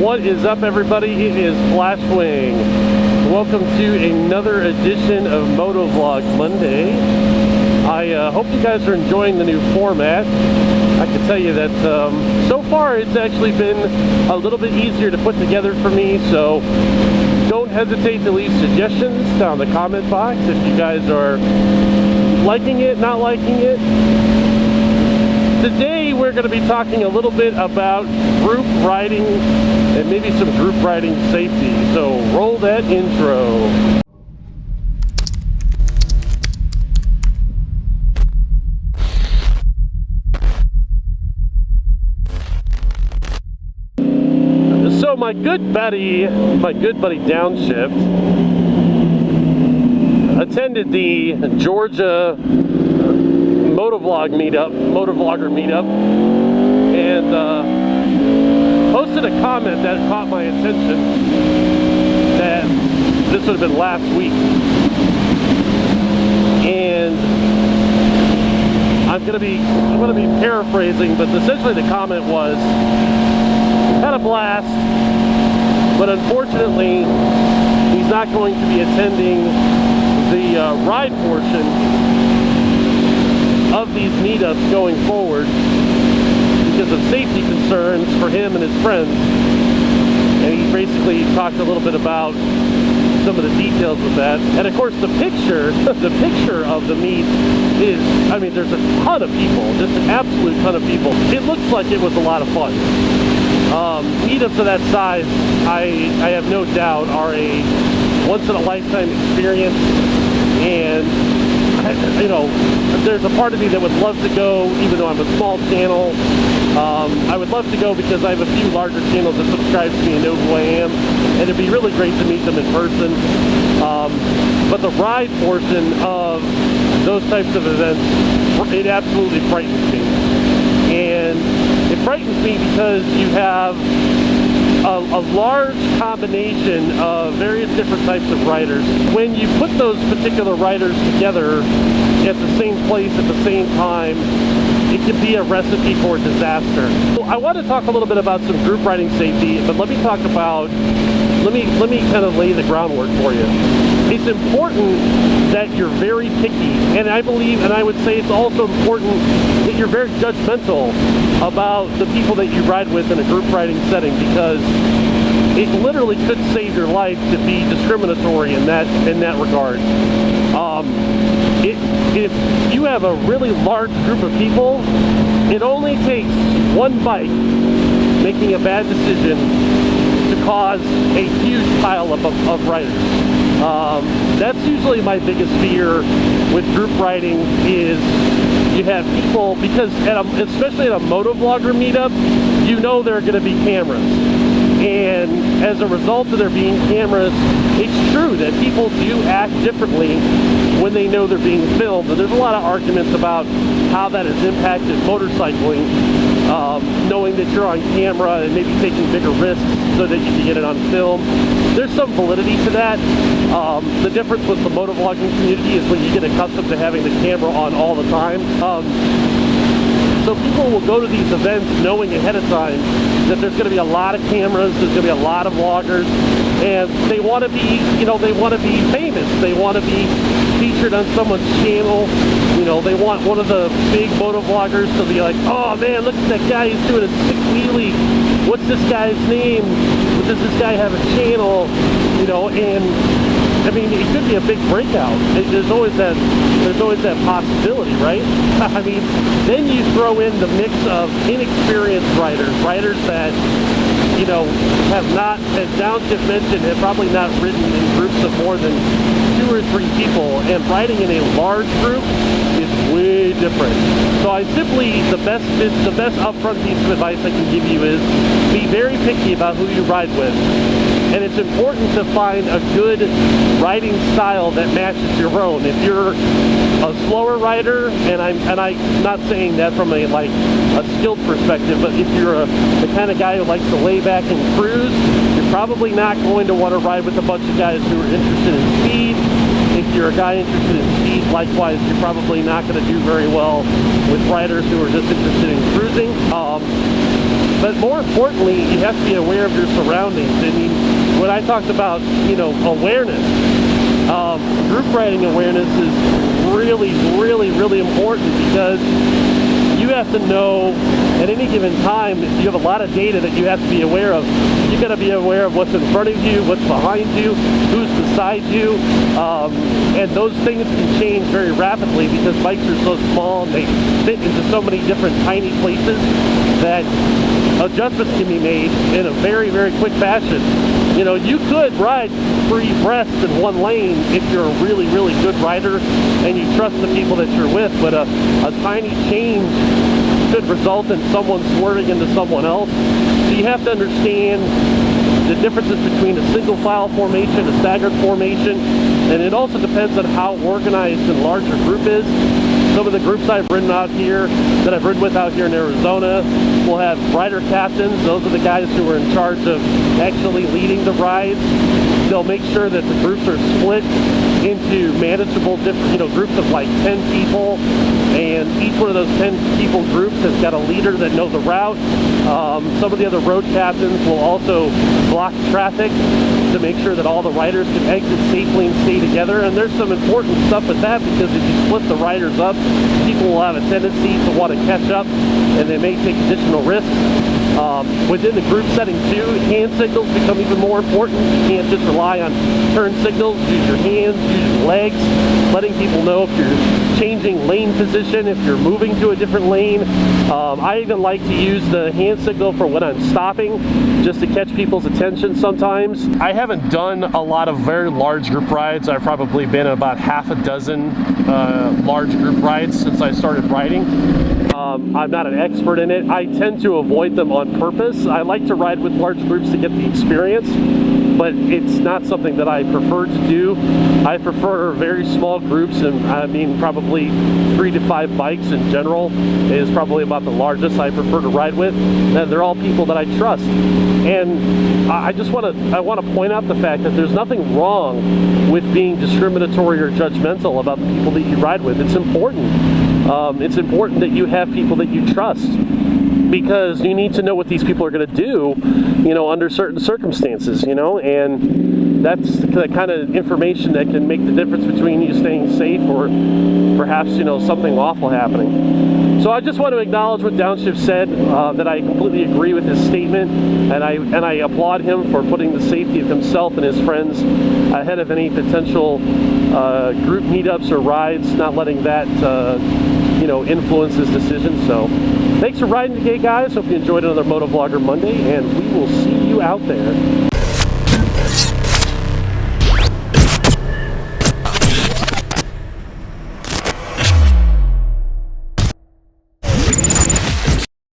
What is up, everybody? It is Flashwing. Welcome to another edition of Motovlog Monday. I hope you guys are enjoying the new format. I can tell you that so far it's actually been a little bit easier to put together for me, so don't hesitate to leave suggestions down in the comment box if you guys are liking it, not liking it. Today we're going to be talking a little bit about group riding and maybe some group riding safety. So roll that intro. So my good buddy Downshift attended the Georgia Motovlogger meetup, and posted a comment that caught my attention that this would have been last week. And I'm gonna be paraphrasing, but essentially the comment was, had a blast, but unfortunately he's not going to be attending the ride portion of these meetups going forward because of safety concerns for him and his friends. And he basically talked a little bit about some of the details of that. And of course the picture of the meet is, I mean, there's a ton of people, just an absolute ton of people. It looks like it was a lot of fun. Meetups of that size, I have no doubt, are a once-in-a-lifetime experience, and you know, there's a part of me that would love to go, even though I'm a small channel. I would love to go because I have a few larger channels that subscribe to me and know who I am, and it'd be really great to meet them in person. But the ride portion of those types of events, it absolutely frightens me. And it frightens me because you have a large combination of various different types of riders. When you put those particular riders together at the same place at the same time, it can be a recipe for disaster. So I want to talk a little bit about some group riding safety, but let me kind of lay the groundwork for you. It's important that you're very picky, and I believe, and I would say it's also important that you're very judgmental about the people that you ride with in a group riding setting, because it literally could save your life to be discriminatory in that regard. If you have a really large group of people, it only takes one bike making a bad decision to cause a huge pileup of riders. That's usually my biggest fear with group riding, is you have people, because especially at a motovlogger meetup, you know there are going to be cameras. And as a result of there being cameras, it's true that people do act differently when they know they're being filmed. And there's a lot of arguments about how that has impacted motorcycling, knowing that you're on camera and maybe taking bigger risks so that you can get it on film. There's some validity to that. The difference with the motovlogging community is when you get accustomed to having the camera on all the time. So people will go to these events knowing ahead of time that there's going to be a lot of cameras, there's going to be a lot of vloggers, and they want to be, they want to be famous. They want to be featured on someone's channel. They want one of the big motovloggers to be like, oh man, look at that guy, he's doing a sick wheelie. What's this guy's name? Does this guy have a channel? And I mean, it could be a big breakout. There's always that possibility, right? I mean, then you throw in the mix of inexperienced riders that, have not, as Downshift mentioned, have probably not ridden in groups of more than 2 or 3 people, and riding in a large group is way different. So the best upfront piece of advice I can give you is be very picky about who you ride with. And it's important to find a good riding style that matches your own. If you're a slower rider, and I'm not saying that from a skilled perspective, but if you're the kind of guy who likes to lay back and cruise, you're probably not going to want to ride with a bunch of guys who are interested in speed. If you're a guy interested in speed, likewise, you're probably not going to do very well with riders who are just interested in cruising. But more importantly, you have to be aware of your surroundings. I mean, when I talked about, you know, awareness, group riding awareness is really, really, really important, because you have to know at any given time, you have a lot of data that you have to be aware of. You got to be aware of what's in front of you, what's behind you, who's beside you, and those things can change very rapidly because bikes are so small and they fit into so many different tiny places that adjustments can be made in a very, very quick fashion. You know, you could ride free breast in one lane if you're a really, really good rider and you trust the people that you're with, but a tiny change could result in someone swerving into someone else. So you have to understand the differences between a single file formation, a staggered formation, and it also depends on how organized and large your group is. Some of the groups I've ridden out here, that I've ridden with out here in Arizona, will have rider captains. Those are the guys who are in charge of actually leading the rides. They'll make sure that the groups are split into manageable different, you know, groups of like 10 people, and each one of those 10 people groups has got a leader that knows the route. Some of the other road captains will also block traffic to make sure that all the riders can exit safely and stay together. And there's some important stuff with that, because if you split the riders up, people will have a tendency to want to catch up, and they may take additional risks. Within the group setting too, hand signals become even more important. You can't just rely on turn signals. Use your hands, use your legs, letting people know if you're changing lane position, if you're moving to a different lane. I even like to use the hand signal for when I'm stopping, just to catch people's attention sometimes. I haven't done a lot of very large group rides. I've probably been about half a dozen large group rides since I started riding. I'm not an expert in it. I tend to avoid them on purpose. I like to ride with large groups to get the experience, but it's not something that I prefer to do. I prefer very small groups, and I mean probably 3 to 5 bikes in general is probably about the largest I prefer to ride with. And they're all people that I trust. And I want to point out the fact that there's nothing wrong with being discriminatory or judgmental about the people that you ride with. It's important. It's important that you have people that you trust, because you need to know what these people are going to do, you know, under certain circumstances, you know, and that's the kind of information that can make the difference between you staying safe or perhaps, you know, something awful happening. So I just want to acknowledge what Downshift said, that I completely agree with his statement, and I applaud him for putting the safety of himself and his friends ahead of any potential group meetups or rides, not letting that you know, influence his decision. So thanks for riding today, guys. Hope you enjoyed another Motovlogger Monday, and we will see you out there.